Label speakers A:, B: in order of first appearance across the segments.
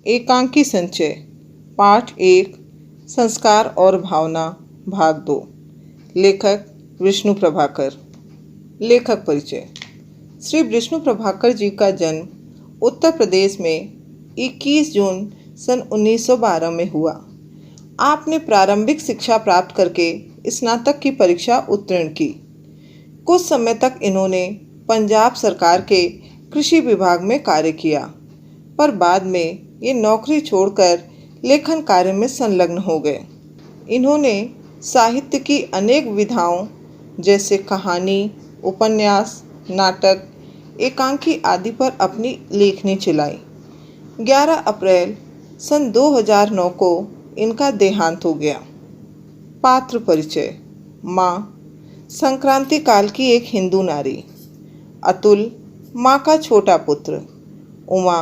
A: एकांकी संचय पाठ 1 संस्कार और भावना भाग 2। लेखक विष्णु प्रभाकर। लेखक परिचय। श्री विष्णु प्रभाकर जी का जन्म उत्तर प्रदेश में 21 जून सन 1912 में हुआ। आपने प्रारंभिक शिक्षा प्राप्त करके स्नातक की परीक्षा उत्तीर्ण की। कुछ समय तक इन्होंने पंजाब सरकार के कृषि विभाग में कार्य किया, पर बाद में ये नौकरी छोड़कर लेखन कार्य में संलग्न हो गए। इन्होंने साहित्य की अनेक विधाओं जैसे कहानी, उपन्यास, नाटक, एकांकी आदि पर अपनी लेखनी चलाई। 11 अप्रैल सन 2009 को इनका देहांत हो गया। पात्र परिचय। माँ संक्रांति काल की एक हिंदू नारी। अतुल माँ का छोटा पुत्र। उमा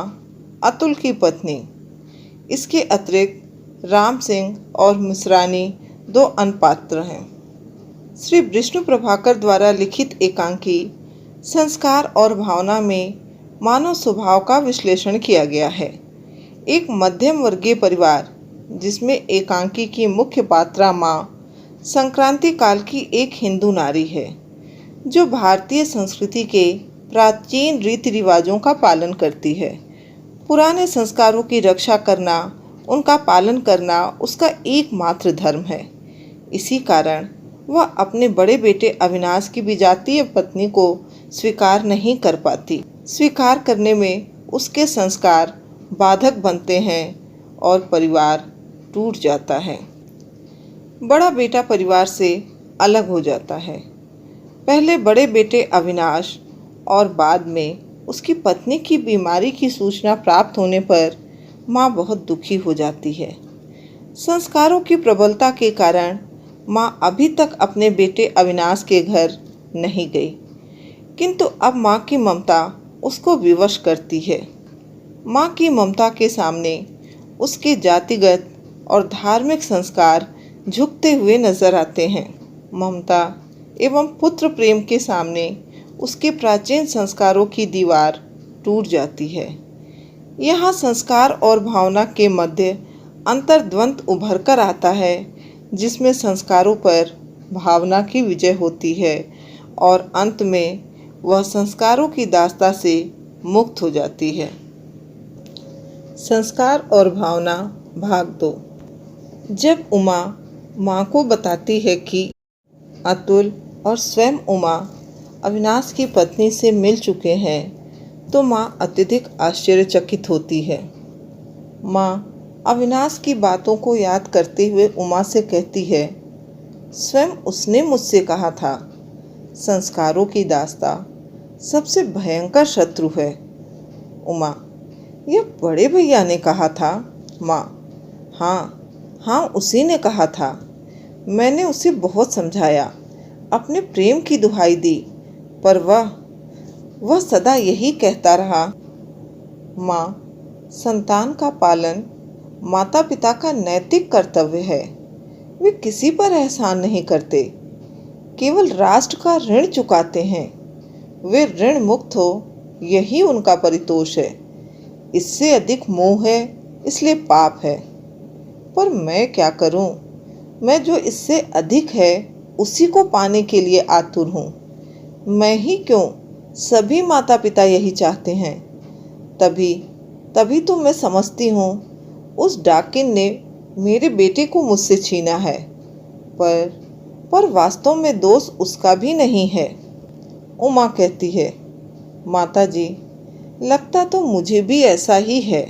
A: अतुल की पत्नी। इसके अतिरिक्त राम सिंह और मिश्रानी 2 अन्य पात्र हैं। श्री विष्णु प्रभाकर द्वारा लिखित एकांकी संस्कार और भावना में मानव स्वभाव का विश्लेषण किया गया है। एक मध्यम वर्गीय परिवार जिसमें एकांकी की मुख्य पात्रा माँ संक्रांति काल की एक हिंदू नारी है, जो भारतीय संस्कृति के प्राचीन रीति रिवाजों का पालन करती है। पुराने संस्कारों की रक्षा करना, उनका पालन करना उसका एकमात्र धर्म है। इसी कारण वह अपने बड़े बेटे अविनाश की विजातीय पत्नी को स्वीकार नहीं कर पाती। स्वीकार करने में उसके संस्कार बाधक बनते हैं और परिवार टूट जाता है। बड़ा बेटा परिवार से अलग हो जाता है। पहले बड़े बेटे अविनाश और बाद में उसकी पत्नी की बीमारी की सूचना प्राप्त होने पर माँ बहुत दुखी हो जाती है। संस्कारों की प्रबलता के कारण माँ अभी तक अपने बेटे अविनाश के घर नहीं गई, किंतु अब माँ की ममता उसको विवश करती है। माँ की ममता के सामने उसके जातिगत और धार्मिक संस्कार झुकते हुए नजर आते हैं। ममता एवं पुत्र प्रेम के सामने उसके प्राचीन संस्कारों की दीवार टूट जाती है। यहाँ संस्कार और भावना के मध्य अंतर्द्वंद उभर कर आता है, जिसमें संस्कारों पर भावना की विजय होती है और अंत में वह संस्कारों की दास्ता से मुक्त हो जाती है। संस्कार और भावना भाग 2। जब उमा माँ को बताती है कि अतुल और स्वयं उमा अविनाश की पत्नी से मिल चुके हैं, तो माँ अत्यधिक आश्चर्यचकित होती है। माँ अविनाश की बातों को याद करते हुए उमा से कहती है, स्वयं उसने मुझसे कहा था, संस्कारों की दास्ता सबसे भयंकर शत्रु है। उमा, यह बड़े भैया ने कहा था। माँ, हाँ, उसी ने कहा था। मैंने उसे बहुत समझाया, अपने प्रेम की दुहाई दी, पर वह सदा यही कहता रहा। माँ, संतान का पालन माता पिता का नैतिक कर्तव्य है। वे किसी पर एहसान नहीं करते, केवल राष्ट्र का ऋण चुकाते हैं। वे ऋण मुक्त हो, यही उनका परितोष है। इससे अधिक मोह है, इसलिए पाप है। पर मैं क्या करूं? मैं जो इससे अधिक है उसी को पाने के लिए आतुर हूँ। मैं ही क्यों, सभी माता पिता यही चाहते हैं। तभी तो मैं समझती हूँ उस डाकिन ने मेरे बेटे को मुझसे छीना है, पर वास्तव में दोष उसका भी नहीं है। उमा कहती है, माता जी, लगता तो मुझे भी ऐसा ही है।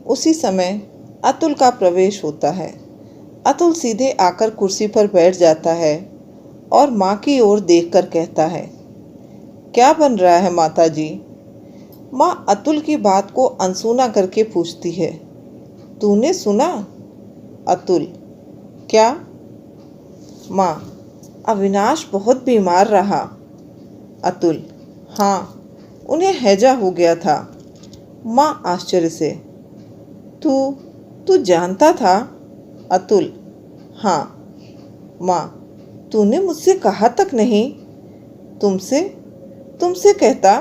A: उसी समय अतुल का प्रवेश होता है। अतुल सीधे आकर कुर्सी पर बैठ जाता है और माँ की ओर देखकर कहता है, क्या बन रहा है माता जी? माँ अतुल की बात को अनसुना करके पूछती है, तूने सुना? अतुल, क्या? माँ, अविनाश बहुत बीमार रहा। अतुल, हाँ, उन्हें हैजा हो गया था। माँ आश्चर्य से, तू जानता था? अतुल, हाँ। माँ, तूने मुझसे कहा तक नहीं? तुमसे कहता?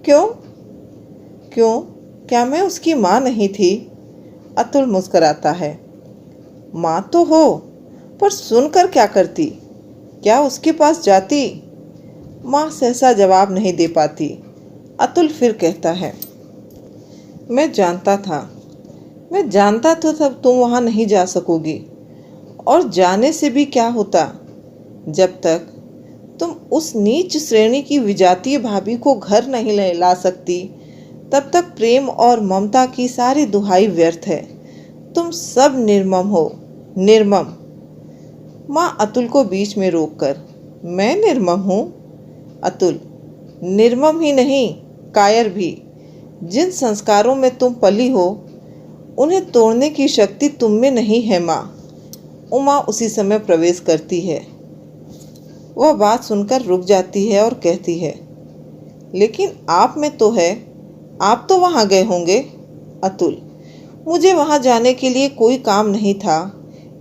A: क्यों? क्या मैं उसकी माँ नहीं थी? अतुल मुस्कुराता है। माँ तो हो, पर सुनकर क्या करती? क्या उसके पास जाती? माँ सहसा जवाब नहीं दे पाती। अतुल फिर कहता है, मैं जानता था, मैं जानता तो तब तुम वहाँ नहीं जा सकोगी। और जाने से भी क्या होता? जब तक तुम उस नीच श्रेणी की विजातीय भाभी को घर नहीं ला सकती, तब तक प्रेम और ममता की सारी दुहाई व्यर्थ है। तुम सब निर्मम हो, निर्मम। माँ अतुल को बीच में रोककर, मैं निर्मम हूँ? अतुल, निर्मम ही नहीं, कायर भी। जिन संस्कारों में तुम पली हो, उन्हें तोड़ने की शक्ति तुम में नहीं है माँ। उमा उसी समय प्रवेश करती है। वह बात सुनकर रुक जाती है और कहती है, लेकिन आप में तो है, आप तो वहाँ गए होंगे। अतुल, मुझे वहाँ जाने के लिए कोई काम नहीं था,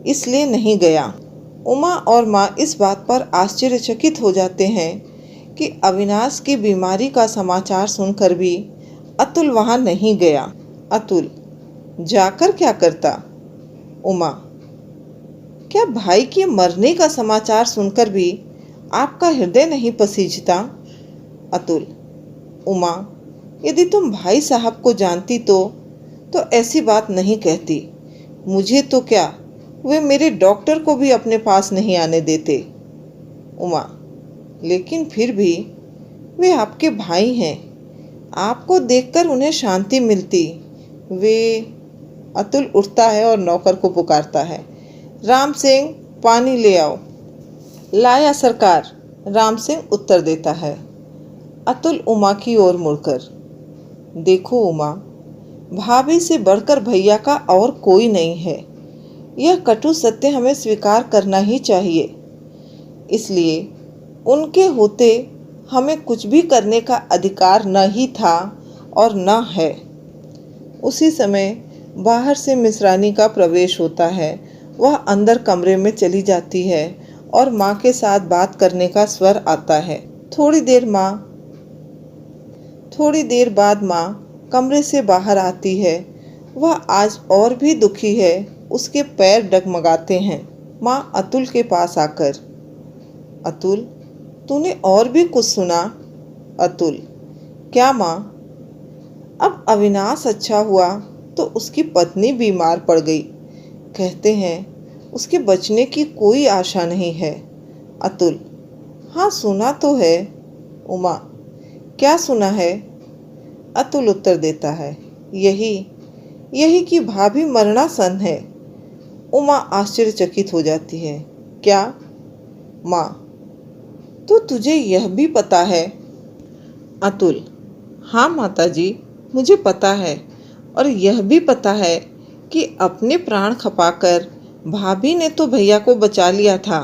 A: इसलिए नहीं गया। उमा और माँ इस बात पर आश्चर्यचकित हो जाते हैं कि अविनाश की बीमारी का समाचार सुनकर भी अतुल वहाँ नहीं गया। अतुल, जाकर क्या करता? उमा, क्या भाई के मरने का समाचार सुनकर भी आपका हृदय नहीं पसीजता? अतुल, उमा, यदि तुम भाई साहब को जानती तो ऐसी बात नहीं कहती। मुझे तो क्या, वे मेरे डॉक्टर को भी अपने पास नहीं आने देते। उमा, लेकिन फिर भी वे आपके भाई हैं, आपको देखकर उन्हें शांति मिलती। वे। अतुल उठता है और नौकर को पुकारता है, राम सिंह, पानी ले आओ। लाया सरकार, राम सिंह उत्तर देता है। अतुल उमा की ओर मुड़कर, देखो उमा, भाभी से बढ़कर भैया का और कोई नहीं है। यह कटु सत्य हमें स्वीकार करना ही चाहिए। इसलिए उनके होते हमें कुछ भी करने का अधिकार न ही था और न है। उसी समय बाहर से मिश्रानी का प्रवेश होता है। वह अंदर कमरे में चली जाती है और माँ के साथ बात करने का स्वर आता है। थोड़ी देर बाद माँ कमरे से बाहर आती है। वह आज और भी दुखी है, उसके पैर डगमगाते हैं। माँ अतुल के पास आकर, अतुल, तूने और भी कुछ सुना? अतुल, क्या माँ? अब अविनाश अच्छा हुआ तो उसकी पत्नी बीमार पड़ गई। कहते हैं उसके बचने की कोई आशा नहीं है। अतुल, हाँ सुना तो है। उमा, क्या सुना है? अतुल उत्तर देता है, यही कि भाभी मरणासन है। उमा आश्चर्यचकित हो जाती है, क्या? माँ, तो तुझे यह भी पता है? अतुल, हाँ माताजी, मुझे पता है, और यह भी पता है कि अपने प्राण खपाकर भाभी ने तो भैया को बचा लिया था,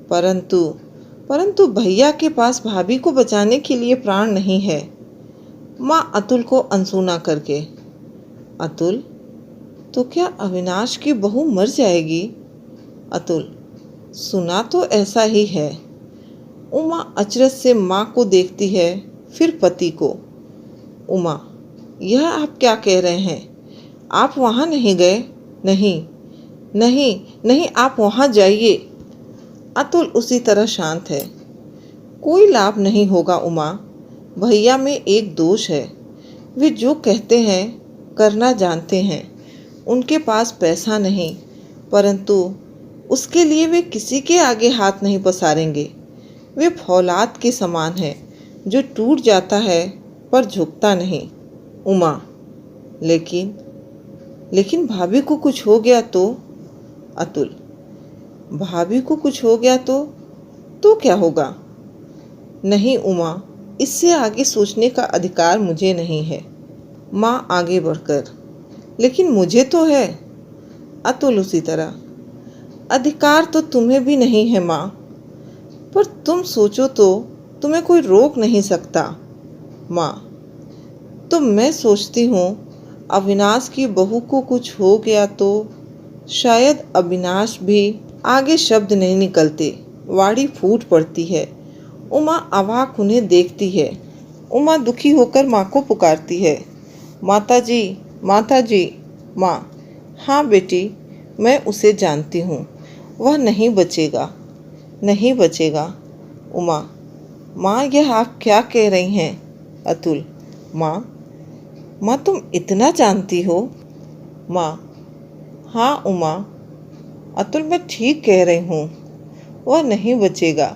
A: परंतु भैया के पास भाभी को बचाने के लिए प्राण नहीं है। माँ अतुल को अनसुना करके, अतुल, तो क्या अविनाश की बहू मर जाएगी? अतुल, सुना तो ऐसा ही है। उमा अचरज से माँ को देखती है, फिर पति को। उमा, यह आप क्या कह रहे हैं? आप वहाँ नहीं गए? नहीं, आप वहाँ जाइए। अतुल उसी तरह शांत है। कोई लाभ नहीं होगा उमा, भैया में एक दोष है। वे जो कहते हैं करना जानते हैं। उनके पास पैसा नहीं, परंतु उसके लिए वे किसी के आगे हाथ नहीं पसारेंगे। वे फौलाद के समान है, जो टूट जाता है पर झुकता नहीं। उमा, लेकिन भाभी को कुछ हो गया तो? अतुल, भाभी को कुछ हो गया तो क्या होगा? नहीं उमा, इससे आगे सोचने का अधिकार मुझे नहीं है। माँ आगे बढ़कर, लेकिन मुझे तो है। अतुल उसी तरह, अधिकार तो तुम्हें भी नहीं है माँ, पर तुम सोचो तो तुम्हें कोई रोक नहीं सकता। माँ, तो मैं सोचती हूँ अविनाश की बहू को कुछ हो गया तो शायद अविनाश भी। आगे शब्द नहीं निकलते, वाड़ी फूट पड़ती है। उमा अवाक उन्हें देखती है। उमा दुखी होकर माँ को पुकारती है, माताजी, माताजी। माँ, हाँ बेटी, मैं उसे जानती हूँ, वह नहीं बचेगा, नहीं बचेगा। उमा, माँ यह आप क्या कह रही हैं? अतुल, माँ, माँ तुम इतना जानती हो? माँ, हाँ उमा, अतुल मैं ठीक कह रही हूँ, वह नहीं बचेगा।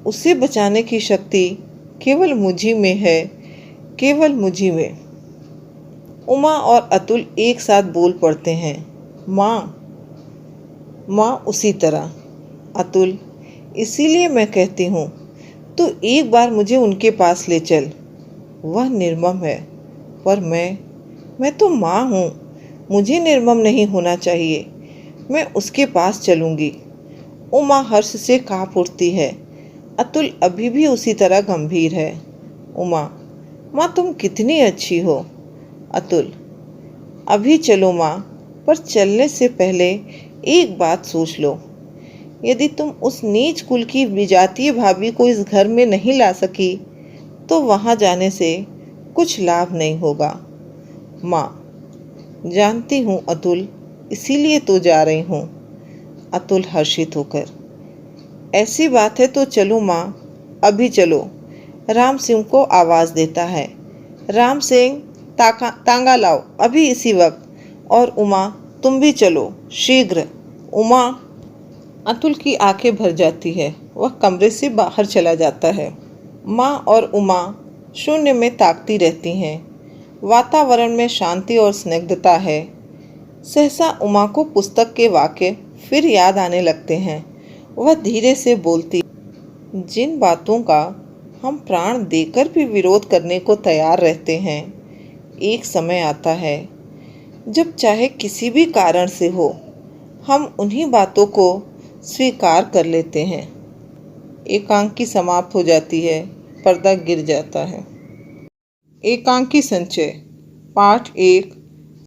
A: उसे बचाने की शक्ति केवल मुझी में है, केवल मुझी में। उमा और अतुल एक साथ बोल पड़ते हैं, माँ, माँ उसी तरह। अतुल, इसीलिए मैं कहती हूँ तू एक बार मुझे उनके पास ले चल। वह निर्मम है, पर मैं तो माँ हूँ, मुझे निर्मम नहीं होना चाहिए। मैं उसके पास चलूँगी। उमा हर्ष से काँप उठती है। अतुल अभी भी उसी तरह गंभीर है। उमा, माँ तुम कितनी अच्छी हो। अतुल, अभी चलो माँ, पर चलने से पहले एक बात सोच लो। यदि तुम उस नीच कुल की विजातीय भाभी को इस घर में नहीं ला सकी तो वहाँ जाने से कुछ लाभ नहीं होगा। माँ, जानती हूँ अतुल, इसीलिए तो जा रही हूँ। अतुल हर्षित होकर, ऐसी बात है तो चलो माँ, अभी चलो। राम सिंह को आवाज़ देता है, राम सिंह, तांगा लाओ अभी इसी वक्त। और उमा, तुम भी चलो शीघ्र। उमा। अतुल की आंखें भर जाती है, वह कमरे से बाहर चला जाता है। माँ और उमा शून्य में ताकती रहती हैं। वातावरण में शांति और स्निग्धता है। सहसा उमा को पुस्तक के वाक्य फिर याद आने लगते हैं। वह धीरे से बोलती, जिन बातों का हम प्राण देकर भी विरोध करने को तैयार रहते हैं, एक समय आता है जब चाहे किसी भी कारण से हो, हम उन्हीं बातों को स्वीकार कर लेते हैं। एकांकी समाप्त हो जाती है, पर्दा गिर जाता है। एकांकी संचय, पाठ 1,